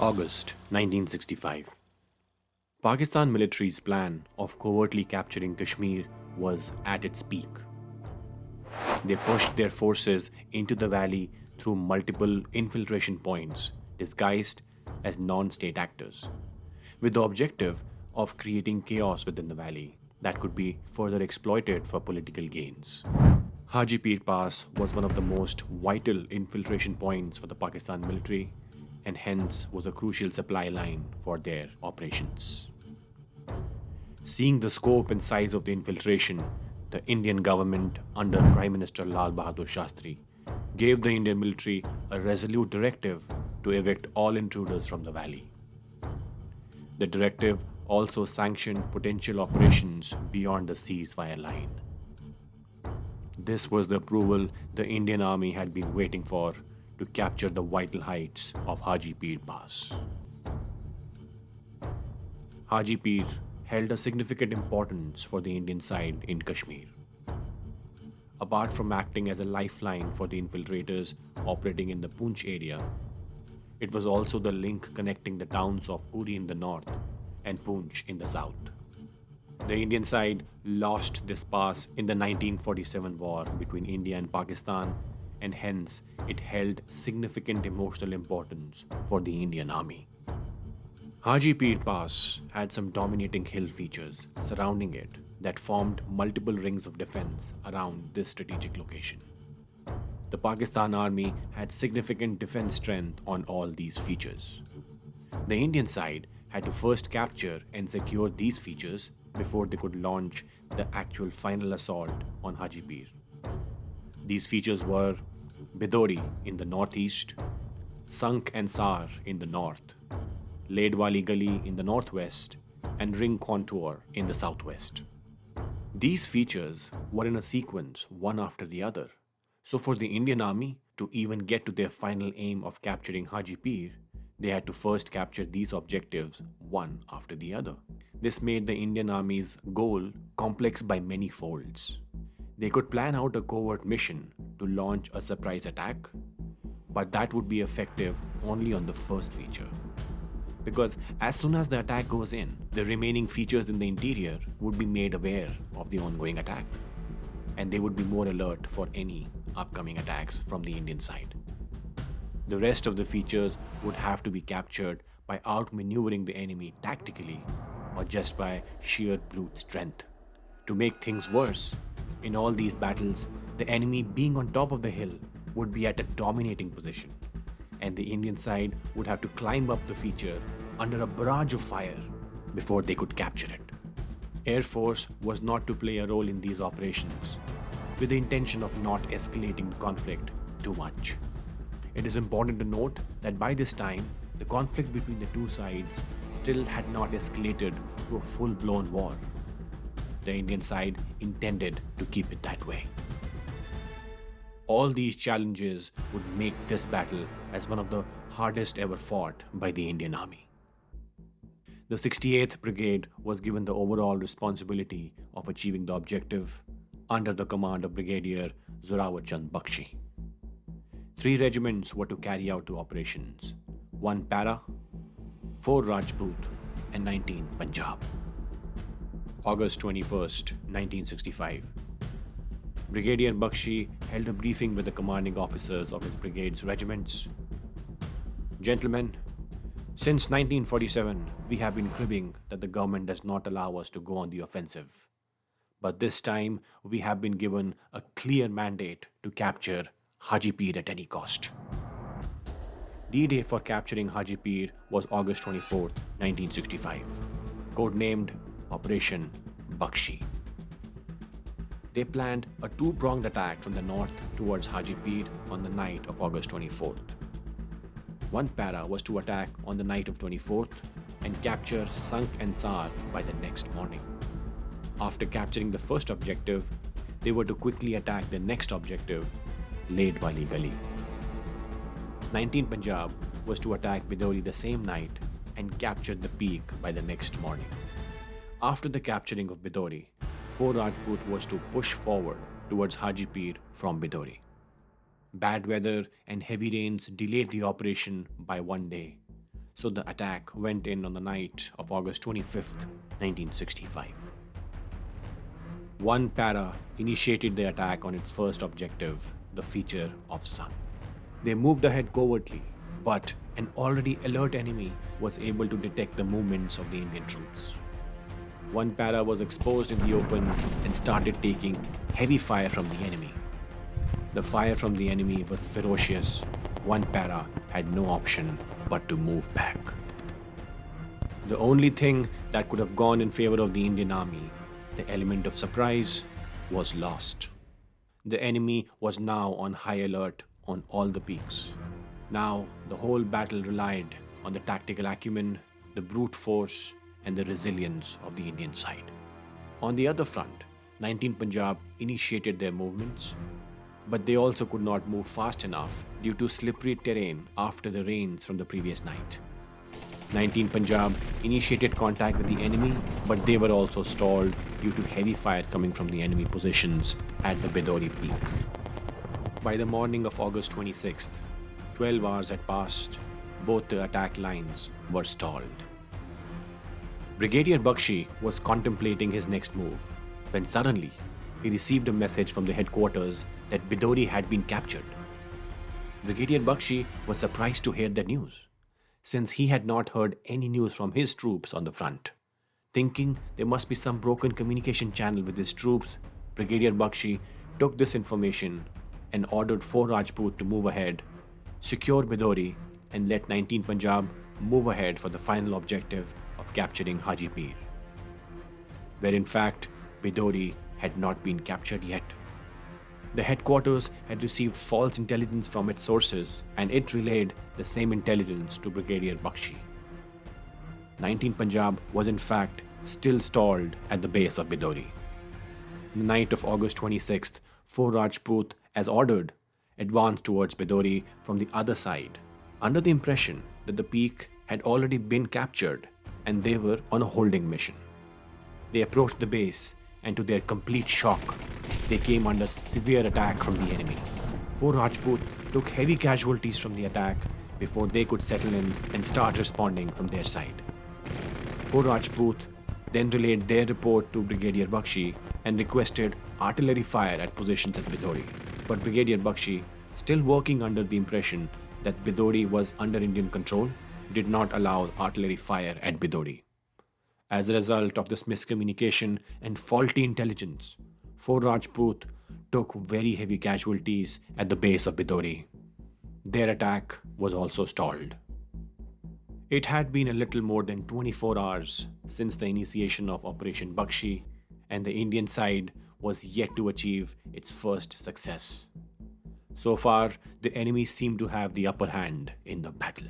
August 1965. Pakistan military's plan of covertly capturing Kashmir was at its peak. They pushed their forces into the valley through multiple infiltration points disguised as non state actors, with the objective of creating chaos within the valley that could be further exploited for political gains. Haji Pir Pass was one of the most vital infiltration points for the Pakistan military and hence was a crucial supply line for their operations. Seeing the scope and size of the infiltration, the Indian government under Prime Minister Lal Bahadur Shastri gave the Indian military a resolute directive to evict all intruders from the valley. The directive also sanctioned potential operations beyond the ceasefire line. This was the approval the Indian Army had been waiting for to capture the vital heights of Haji Pir Pass. Haji Pir held a significant importance for the Indian side in Kashmir. Apart from acting as a lifeline for the infiltrators operating in the Poonch area, it was also the link connecting the towns of Uri in the north and Poonch in the south. The Indian side lost this pass in the 1947 war between India and Pakistan, and hence it held significant emotional importance for the Indian Army. Haji Pir Pass had some dominating hill features surrounding it that formed multiple rings of defense around this strategic location. The Pakistan Army had significant defense strength on all these features. The Indian side had to first capture and secure these features before they could launch the actual final assault on Haji Pir. These features were Bidori in the northeast, Sank and Sar in the north, Ledwali Gali in the northwest, and Ring Contour in the southwest. These features were in a sequence one after the other, so for the Indian Army to even get to their final aim of capturing Haji Pir, they had to first capture these objectives one after the other. This made the Indian Army's goal complex by many folds. They could plan out a covert mission to launch a surprise attack, but that would be effective only on the first feature. Because as soon as the attack goes in, the remaining features in the interior would be made aware of the ongoing attack, and they would be more alert for any upcoming attacks from the Indian side. The rest of the features would have to be captured by outmaneuvering the enemy tactically or just by sheer brute strength. To make things worse, in all these battles, the enemy being on top of the hill would be at a dominating position, and the Indian side would have to climb up the feature under a barrage of fire before they could capture it. Air Force was not to play a role in these operations, with the intention of not escalating the conflict too much. It is important to note that by this time, the conflict between the two sides still had not escalated to a full-blown war. The Indian side intended to keep it that way. All these challenges would make this battle as one of the hardest ever fought by the Indian Army. The 68th Brigade was given the overall responsibility of achieving the objective under the command of Brigadier Zorawar Chand Bakshi. 3 regiments were to carry out the operations: 1 Para, 4 Rajput, and 19 Punjab. August 21st, 1965. Brigadier Bakshi held a briefing with the commanding officers of his brigade's regiments. Gentlemen, since 1947, we have been cribbing that the government does not allow us to go on the offensive. But this time, we have been given a clear mandate to capture Haji Pir at any cost. D-Day for capturing Haji Pir was August 24th, 1965, codenamed Operation Bakshi. They planned a 2-pronged attack from the north towards Haji Pir on the night of August 24th. 1 Para was to attack on the night of 24th and capture Sank and Sar by the next morning. After capturing the first objective, they were to quickly attack the next objective, Ledwali Gali. 19 Punjab was to attack Bidori the same night and capture the peak by the next morning. After the capturing of Bidori, 4 Rajput was to push forward towards Haji Pir from Bidori. Bad weather and heavy rains delayed the operation by 1 day, So the attack went in on the night of August 25th, 1965. One para initiated the attack on its first objective, the feature of sun. They moved ahead covertly, but an already alert enemy was able to detect the movements of the Indian troops. One para was exposed in the open and started taking heavy fire from the enemy. The fire from the enemy was ferocious. One para had no option but to move back. The only thing that could have gone in favor of the Indian army, the element of surprise, was lost. The enemy was now on high alert on all the peaks. Now, the whole battle relied on the tactical acumen, the brute force, and the resilience of the Indian side. On the other front, 19 Punjab initiated their movements, but they also could not move fast enough due to slippery terrain after the rains from the previous night. 19 Punjab initiated contact with the enemy, but they were also stalled due to heavy fire coming from the enemy positions at the Bidori peak. By the morning of August 26th, 12 hours had passed, both the attack lines were stalled. Brigadier Bakshi was contemplating his next move when suddenly he received a message from the headquarters that Bidori had been captured. Brigadier Bakshi was surprised to hear the news, since he had not heard any news from his troops on the front. Thinking there must be some broken communication channel with his troops, Brigadier Bakshi took this information and ordered 4 Rajput to move ahead, secure Bidori, and let 19 Punjab move ahead for the final objective of capturing Haji Pir, where in fact Bidori had not been captured yet. The headquarters had received false intelligence from its sources, and it relayed the same intelligence to Brigadier Bakshi. 19 Punjab was in fact still stalled at the base of Bidori. The night of August 26th, 4 Rajput, as ordered, advanced towards Bidori from the other side, under the impression that the peak had already been captured and they were on a holding mission. They approached the base, and to their complete shock, they came under severe attack from the enemy. 4 Rajput took heavy casualties from the attack before they could settle in and start responding from their side. 4 Rajput then relayed their report to Brigadier Bakshi and requested artillery fire at positions at Bidori. But Brigadier Bakshi, still working under the impression that Bidori was under Indian control, did not allow artillery fire at Bidori. As a result of this miscommunication and faulty intelligence, 4 Rajput took very heavy casualties at the base of Bidori. Their attack was also stalled. It had been a little more than 24 hours since the initiation of Operation Bakshi, and the Indian side was yet to achieve its first success. So far, the enemy seemed to have the upper hand in the battle.